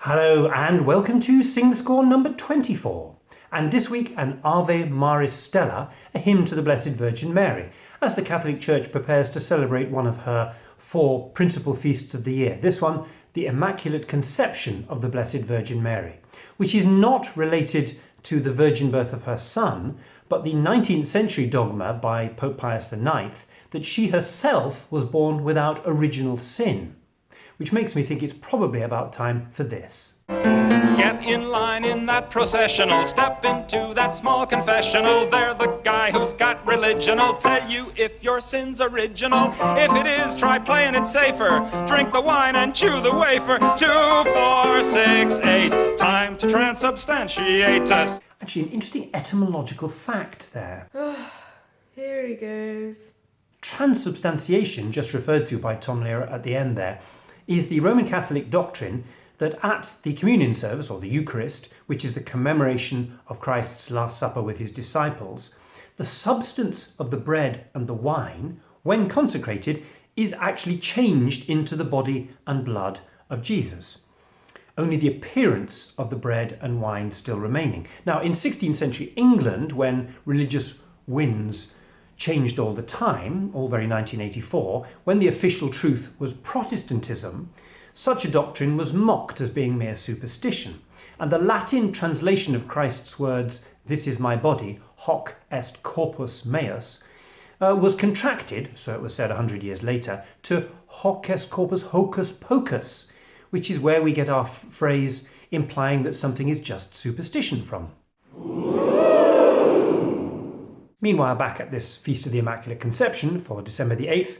Hello and welcome to Sing the Score number 24. And this week an Ave Maris Stella, a hymn to the Blessed Virgin Mary, as the Catholic Church prepares to celebrate one of her four principal feasts of the year. This one, the Immaculate Conception of the Blessed Virgin Mary, which is not related to the virgin birth of her son, but the 19th century dogma by Pope Pius IX that she herself was born without original sin. Which makes me think it's probably about time for this. Get in line in that processional, step into that small confessional. They're the guy who's got religion'll tell you if your sin's original. If it is, try playing it safer. Drink the wine and chew the wafer. 2, 4, 6, 8. Time to transubstantiate us. Actually, an interesting etymological fact there. Here he goes. Transubstantiation, just referred to by Tom Lehrer at the end there, is the Roman Catholic doctrine that at the communion service, or the Eucharist, which is the commemoration of Christ's Last Supper with his disciples, the substance of the bread and the wine, when consecrated, is actually changed into the body and blood of Jesus. Only the appearance of the bread and wine still remaining. Now, in 16th century England, when religious winds changed all the time, all very 1984, when the official truth was Protestantism, such a doctrine was mocked as being mere superstition. And the Latin translation of Christ's words, "This is my body, hoc est corpus meus," was contracted, so it was said 100 years later, to hoc est corpus hocus pocus, which is where we get our phrase implying that something is just superstition from. Meanwhile, back at this Feast of the Immaculate Conception for December the 8th,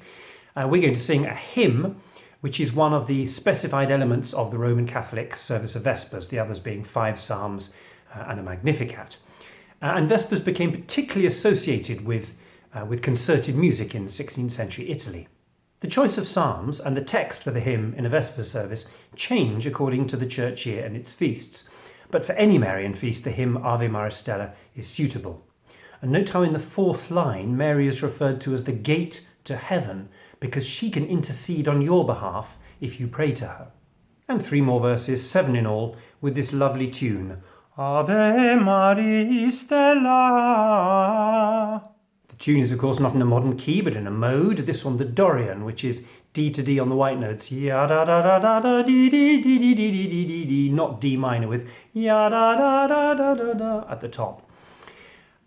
we're going to sing a hymn, which is one of the specified elements of the Roman Catholic service of Vespers, the others being 5 psalms and a Magnificat. And Vespers became particularly associated with concerted music in 16th century Italy. The choice of psalms and the text for the hymn in a Vespers service change according to the church year and its feasts, but for any Marian feast, the hymn Ave Maris Stella is suitable. And note how in the 4th line, Mary is referred to as the gate to heaven because she can intercede on your behalf if you pray to her. And 3 more verses, 7 in all, with this lovely tune, Ave Maris Stella. The tune is of course not in a modern key but in a mode, this one the Dorian, which is D to D on the white notes, ya da da da da da dee dee dee dee dee dee dee dee, not D minor with ya da da da da da da at the top.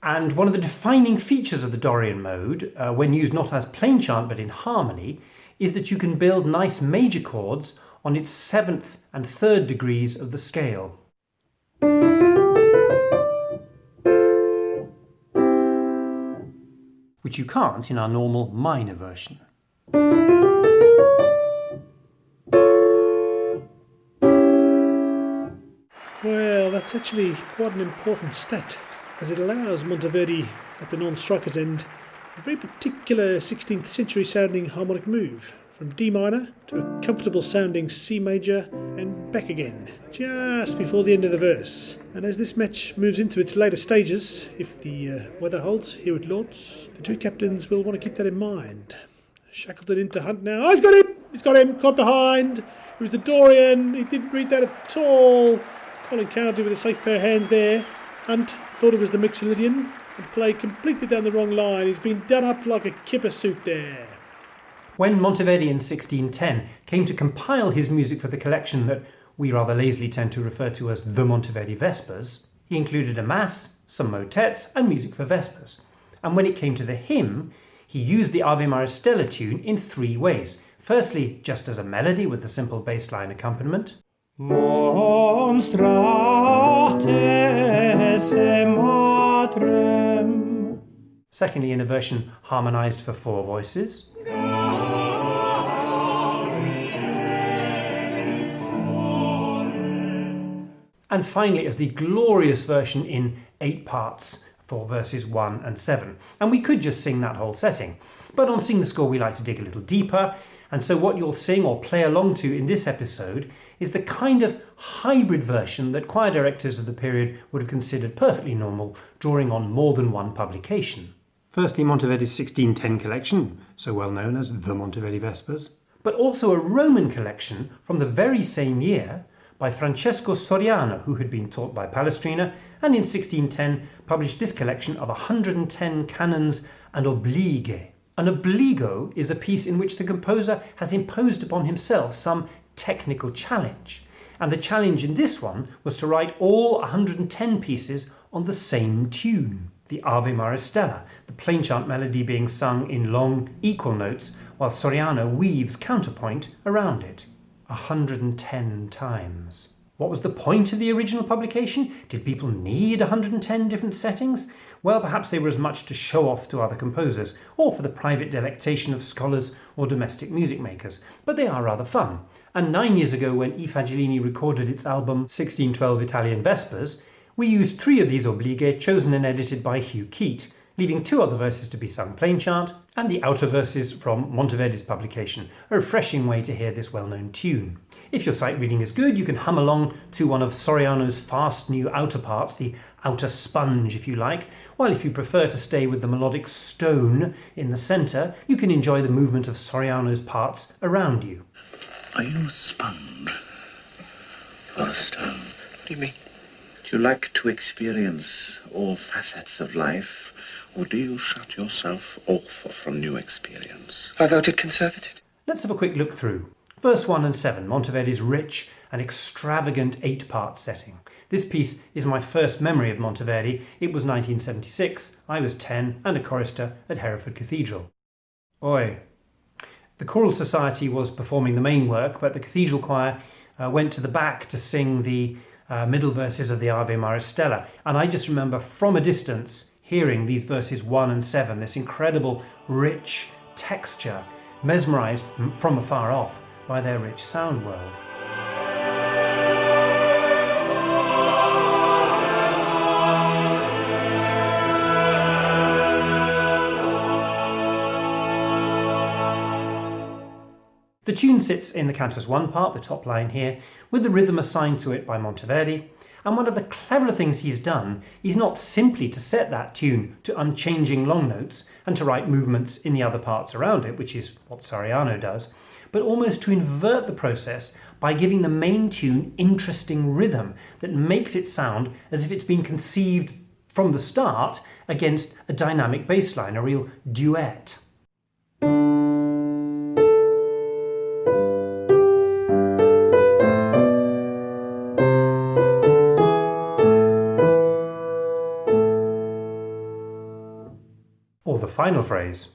And one of the defining features of the Dorian mode, when used not as plain chant but in harmony, is that you can build nice major chords on its 7th and 3rd degrees of the scale. Which you can't in our normal minor version. Well, that's actually quite an important stat, as it allows Monteverdi at the non-striker's end a very particular 16th century sounding harmonic move from D minor to a comfortable sounding C major and back again, just before the end of the verse. And as this match moves into its later stages, if the weather holds here at Lord's, the two captains will want to keep that in mind. Shackleton into Hunt now. Oh, he's got him! He's got him! Caught behind! It was the Dorian. He didn't read that at all. Colin Cowdery with a safe pair of hands there. Hunt thought it was the Mixolydian and played completely down the wrong line. He's been done up like a kipper suit there. When Monteverdi in 1610 came to compile his music for the collection that we rather lazily tend to refer to as the Monteverdi Vespers, he included a mass, some motets and music for Vespers. And when it came to the hymn, he used the Ave Maris Stella tune in 3 ways. Firstly, just as a melody with a simple bass line accompaniment. Monstrates matrem. Secondly, in a version harmonised for 4 voices. And finally, as the glorious version in 8 parts for verses 1 and 7. And we could just sing that whole setting. But on Sing the Score, we like to dig a little deeper. And so what you'll sing or play along to in this episode is the kind of hybrid version that choir directors of the period would have considered perfectly normal, drawing on more than one publication. Firstly, Monteverdi's 1610 collection, so well known as the Monteverdi Vespers, but also a Roman collection from the very same year by Francesco Soriano, who had been taught by Palestrina, and in 1610 published this collection of 110 canons and oblighe. An obligo is a piece in which the composer has imposed upon himself some technical challenge. And the challenge in this one was to write all 110 pieces on the same tune, the Ave Maris Stella, the plain chant melody being sung in long, equal notes, while Soriano weaves counterpoint around it. 110 times. What was the point of the original publication? Did people need 110 different settings? Well, perhaps they were as much to show off to other composers, or for the private delectation of scholars or domestic music makers, but they are rather fun. And 9 years ago, when I Fagiolini recorded its album 1612 Italian Vespers, we used 3 of these oblighe chosen and edited by Hugh Keat, leaving 2 other verses to be sung plain chant, and the outer verses from Monteverdi's publication, a refreshing way to hear this well-known tune. If your sight reading is good, you can hum along to one of Soriano's fast new outer parts, the outer sponge if you like, while if you prefer to stay with the melodic stone in the centre, you can enjoy the movement of Soriano's parts around you. Are you a sponge or a stone? What do you mean? Do you like to experience all facets of life, or do you shut yourself off from new experience? I voted Conservative. Let's have a quick look through. Verse 1 and 7, Monteverdi's rich and extravagant 8-part setting. This piece is my first memory of Monteverdi. It was 1976, I was 10 and a chorister at Hereford Cathedral. Oi! The choral society was performing the main work, but the cathedral choir went to the back to sing the middle verses of the Ave Maris Stella. And I just remember from a distance hearing these verses 1 and 7, this incredible rich texture, mesmerised from afar off by their rich sound world. The tune sits in the cantus 1 part, the top line here, with the rhythm assigned to it by Monteverdi, and one of the clever things he's done is not simply to set that tune to unchanging long notes and to write movements in the other parts around it, which is what Soriano does, but almost to invert the process by giving the main tune interesting rhythm that makes it sound as if it's been conceived from the start against a dynamic bass line, a real duet. Or the final phrase.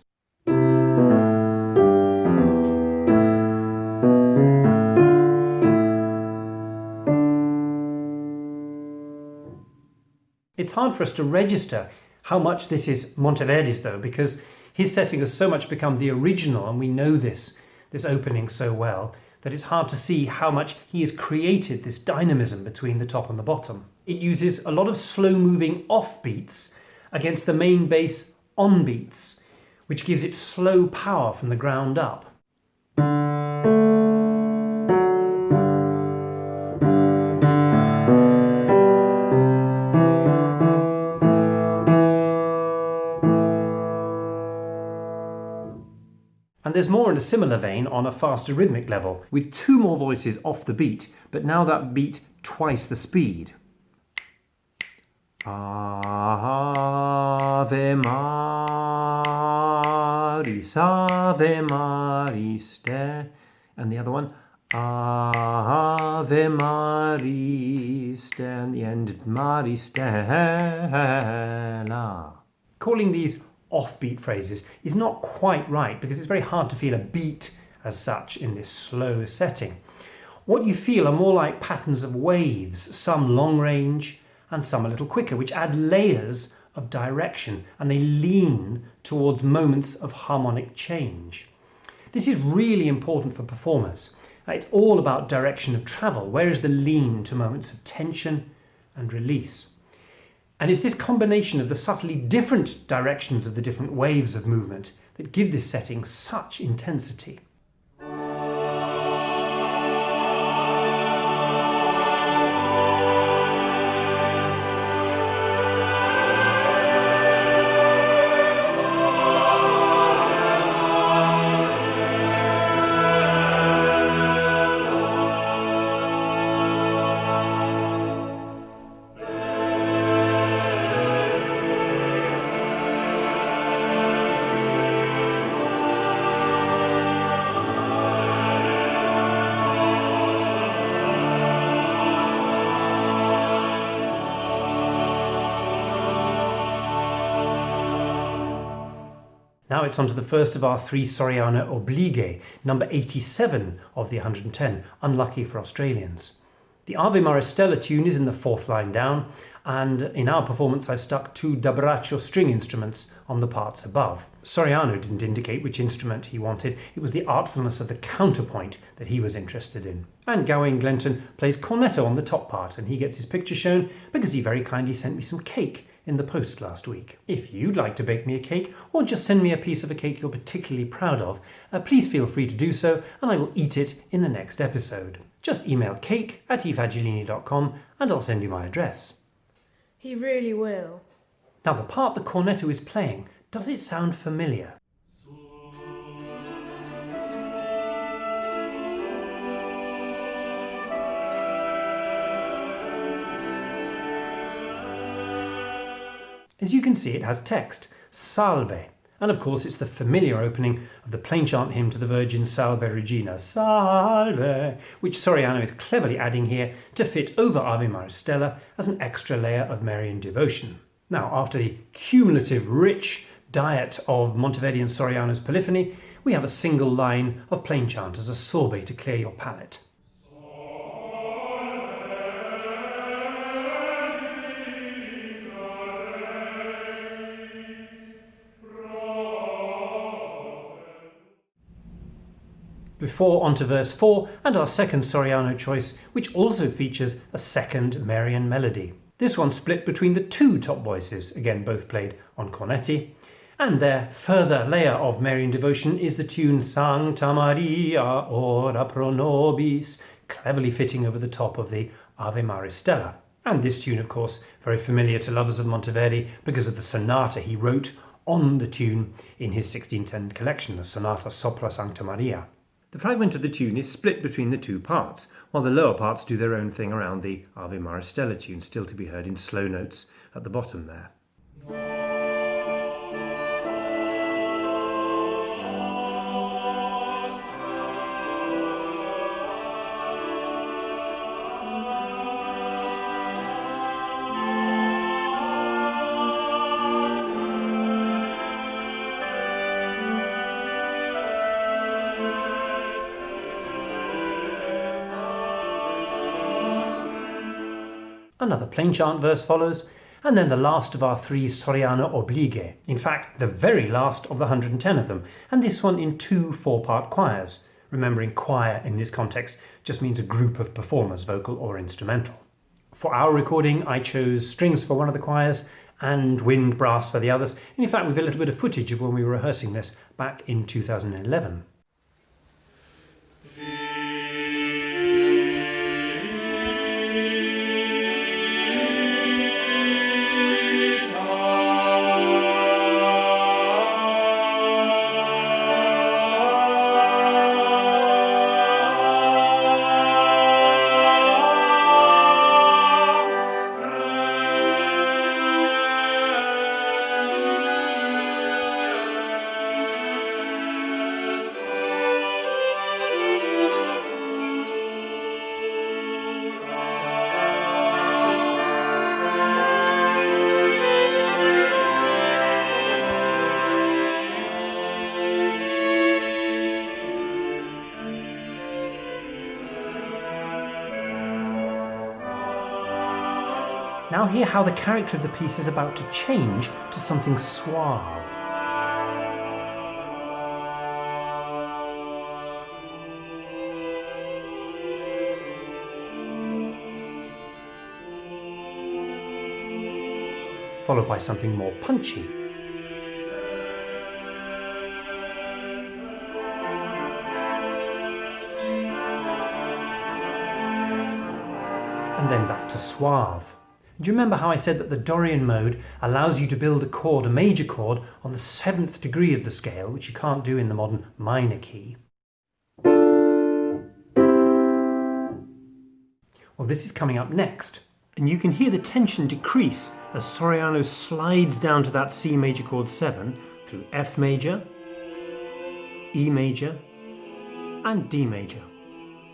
It's hard for us to register how much this is Monteverdi's though, because his setting has so much become the original, and we know this opening so well, that it's hard to see how much he has created this dynamism between the top and the bottom. It uses a lot of slow-moving offbeats against the main bass on-beats, which gives it slow power from the ground up. And there's more in a similar vein on a faster rhythmic level, with 2 more voices off the beat, but now that beat twice the speed. Ave Maris, Ave Maris Te, and the other one, Ave Maris Te, and the end, Maris Stella. Calling these offbeat phrases is not quite right because it's very hard to feel a beat as such in this slow setting. What you feel are more like patterns of waves, some long range and some a little quicker, which add layers of direction and they lean towards moments of harmonic change. This is really important for performers. It's all about direction of travel. Where is the lean to moments of tension and release? And it's this combination of the subtly different directions of the different waves of movement that give this setting such intensity. Now it's on to the first of our 3 Soriano oblighe, number 87 of the 110, unlucky for Australians. The Ave Maris Stella tune is in the 4th line down, and in our performance I've stuck 2 da braccio string instruments on the parts above. Soriano didn't indicate which instrument he wanted, it was the artfulness of the counterpoint that he was interested in. And Gawain Glenton plays cornetto on the top part, and he gets his picture shown because he very kindly sent me some cake in the post last week. If you'd like to bake me a cake, or just send me a piece of a cake you're particularly proud of, please feel free to do so, and I will eat it in the next episode. Just email cake@ifagilini.com and I'll send you my address. He really will. Now the part the cornetto is playing, does it sound familiar? As you can see, it has text, Salve, and of course it's the familiar opening of the plain chant hymn to the Virgin Salve Regina, Salve, which Soriano is cleverly adding here to fit over Ave Maris Stella as an extra layer of Marian devotion. Now, after the cumulative rich diet of Monteverdi and Soriano's polyphony, we have a single line of plain chant as a sorbet to clear your palate. Before on to verse 4 and our second Soriano choice, which also features a second Marian melody. This one split between the 2 top voices, again both played on cornetti, and their further layer of Marian devotion is the tune Sancta Maria, ora pro nobis, cleverly fitting over the top of the Ave Maris Stella. And this tune, of course, very familiar to lovers of Monteverdi because of the sonata he wrote on the tune in his 1610 collection, the Sonata Sopra Sancta Maria. The fragment of the tune is split between the 2 parts, while the lower parts do their own thing around the Ave Maris Stella tune, still to be heard in slow notes at the bottom there. Another plain chant verse follows, and then the last of our 3 Soriano oblighe. In fact, the very last of the 110 of them, and this one in 2 4-part choirs. Remembering choir in this context just means a group of performers, vocal or instrumental. For our recording, I chose strings for one of the choirs and wind brass for the others. And in fact, we've a little bit of footage of when we were rehearsing this back in 2011. Now hear how the character of the piece is about to change to something suave. Followed by something more punchy. And then back to suave. Do you remember how I said that the Dorian mode allows you to build a chord, a major chord, on the 7th degree of the scale, which you can't do in the modern minor key? Well, this is coming up next, and you can hear the tension decrease as Soriano slides down to that C major chord 7 through F major, E major, and D major.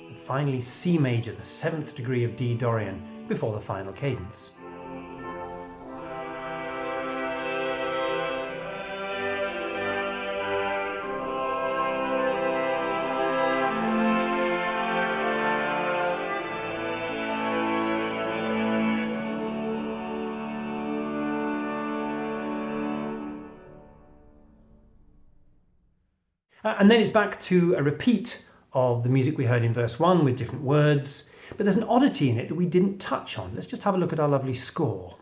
And finally C major, the 7th degree of D Dorian, before the final cadence. And then it's back to a repeat of the music we heard in verse 1 with different words, but there's an oddity in it that we didn't touch on. Let's just have a look at our lovely score.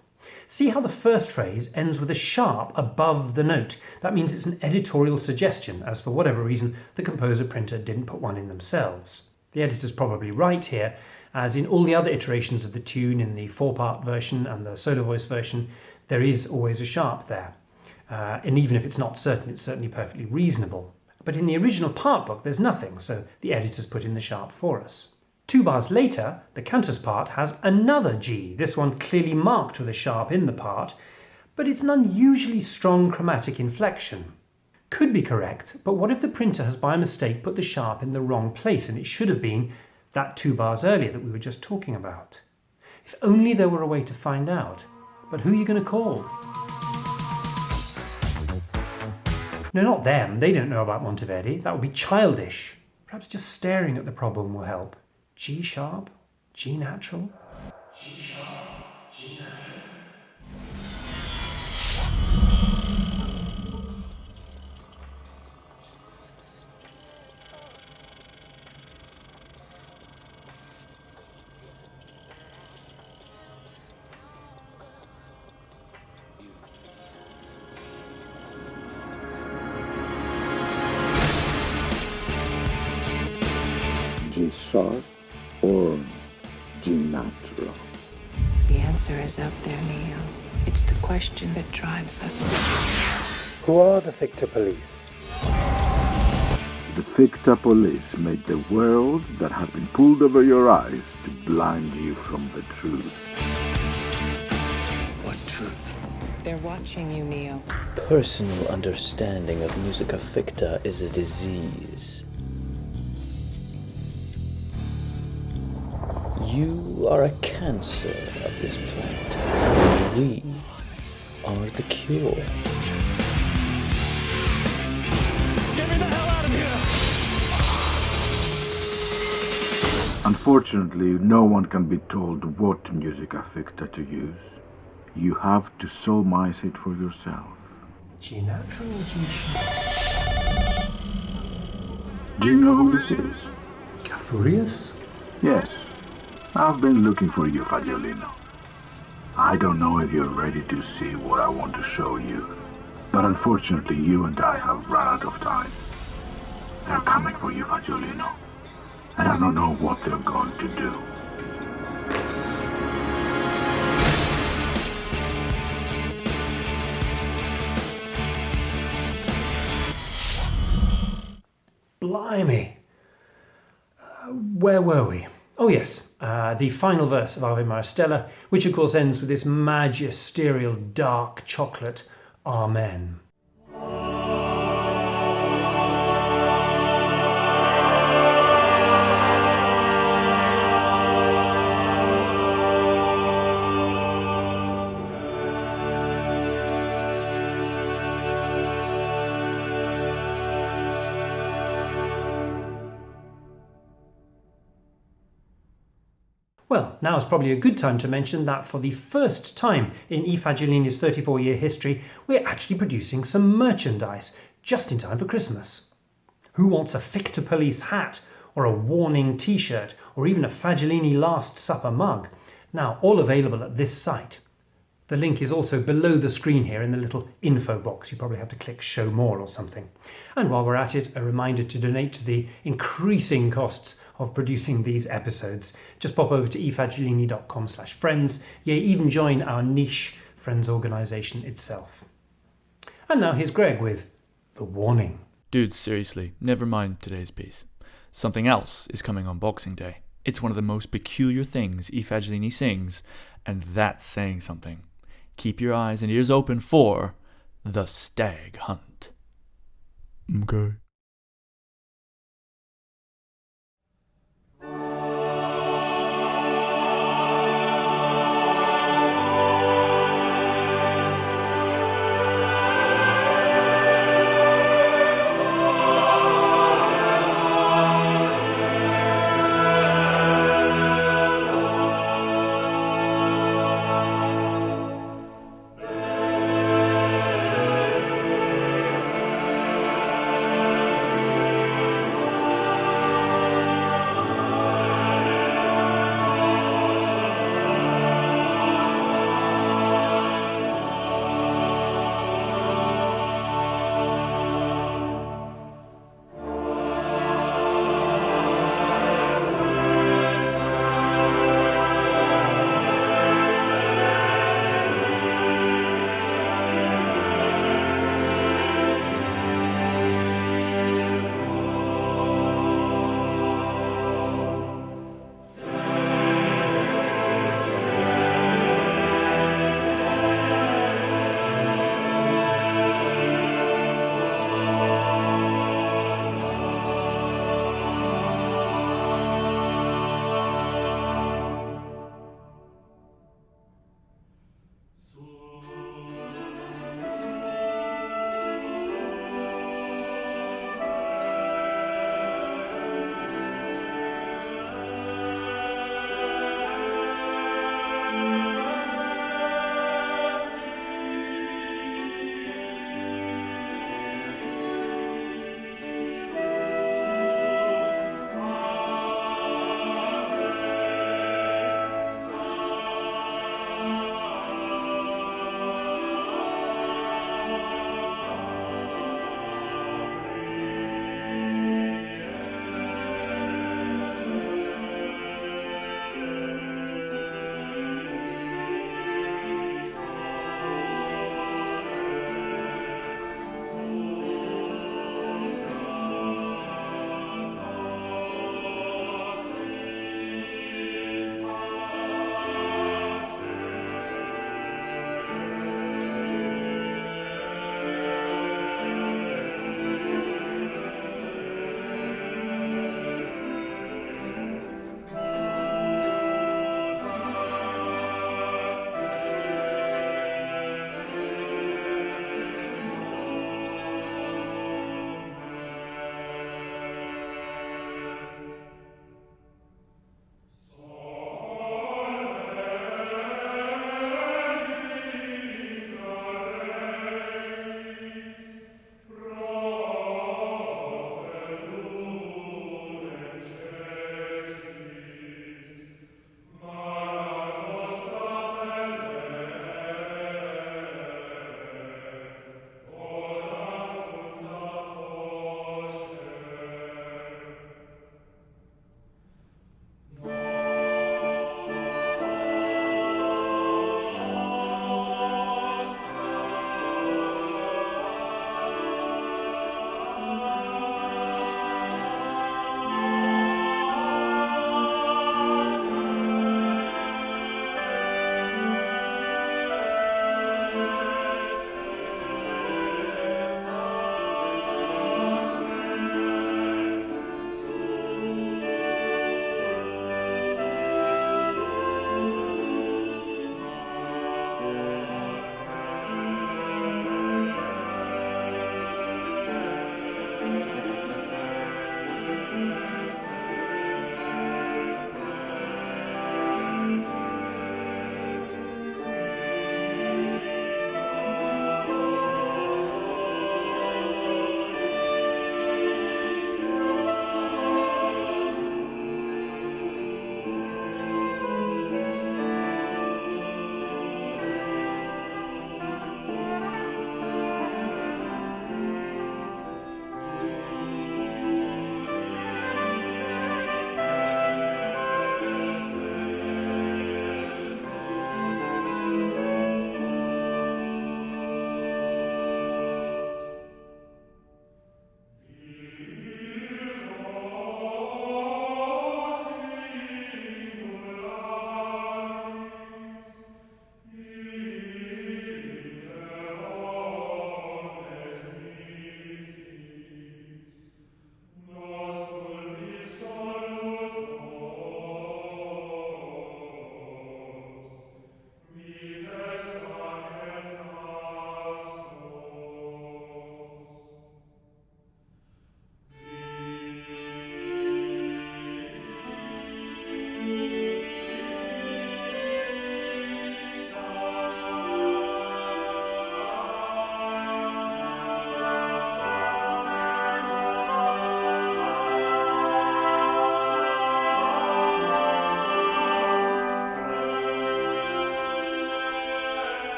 See how the first phrase ends with a sharp above the note. That means it's an editorial suggestion, as for whatever reason the composer-printer didn't put one in themselves. The editor's probably right here, as in all the other iterations of the tune in the 4-part version and the solo voice version, there is always a sharp there. And even if it's not certain, it's certainly perfectly reasonable. But in the original part book, there's nothing, so the editor's put in the sharp for us. 2 bars later, the cantus part has another G, this one clearly marked with a sharp in the part, but it's an unusually strong chromatic inflection. Could be correct, but what if the printer has by mistake put the sharp in the wrong place and it should have been that 2 bars earlier that we were just talking about? If only there were a way to find out. But who are you going to call? No, not them. They don't know about Monteverdi. That would be childish. Perhaps just staring at the problem will help. G sharp, G natural, G sharp, G natural. G sharp or G natural? The answer is out there, Neo. It's the question that drives us. Who are the Ficta police? The Ficta police made the world that had been pulled over your eyes to blind you from the truth. What truth? They're watching you, Neo. Personal understanding of musica ficta is a disease. You are a cancer of this planet. We are the cure. Get me the hell out of here! Unfortunately, no one can be told what musica ficta to use. You have to surmise it for yourself. G natural or G sharp? Do you know who this is? Furious? Yes. I've been looking for you, Fagiolino. I don't know if you're ready to see what I want to show you, but unfortunately you and I have run out of time. They're coming for you, Fagiolino, and I don't know what they're going to do. Blimey. Where were we? Oh yes, the final verse of Ave Maria Stella, which of course ends with this magisterial dark chocolate Amen. Well, now is probably a good time to mention that for the first time in E. Fagiolini's 34-year history, we're actually producing some merchandise, just in time for Christmas. Who wants a Ficta Police hat, or a warning t-shirt, or even a Fagiolini Last Supper mug? Now, all available at this site. The link is also below the screen here in the little info box. You probably have to click Show More or something. And while we're at it, a reminder to donate to the increasing costs of producing these episodes. Just pop over to efagiolini.com/friends. Yea, even join our niche Friends organisation itself. And now here's Greg with The Warning. Dude, seriously, never mind today's piece. Something else is coming on Boxing Day. It's one of the most peculiar things E. Fagiolini sings, and that's saying something. Keep your eyes and ears open for The Stag Hunt. Okay.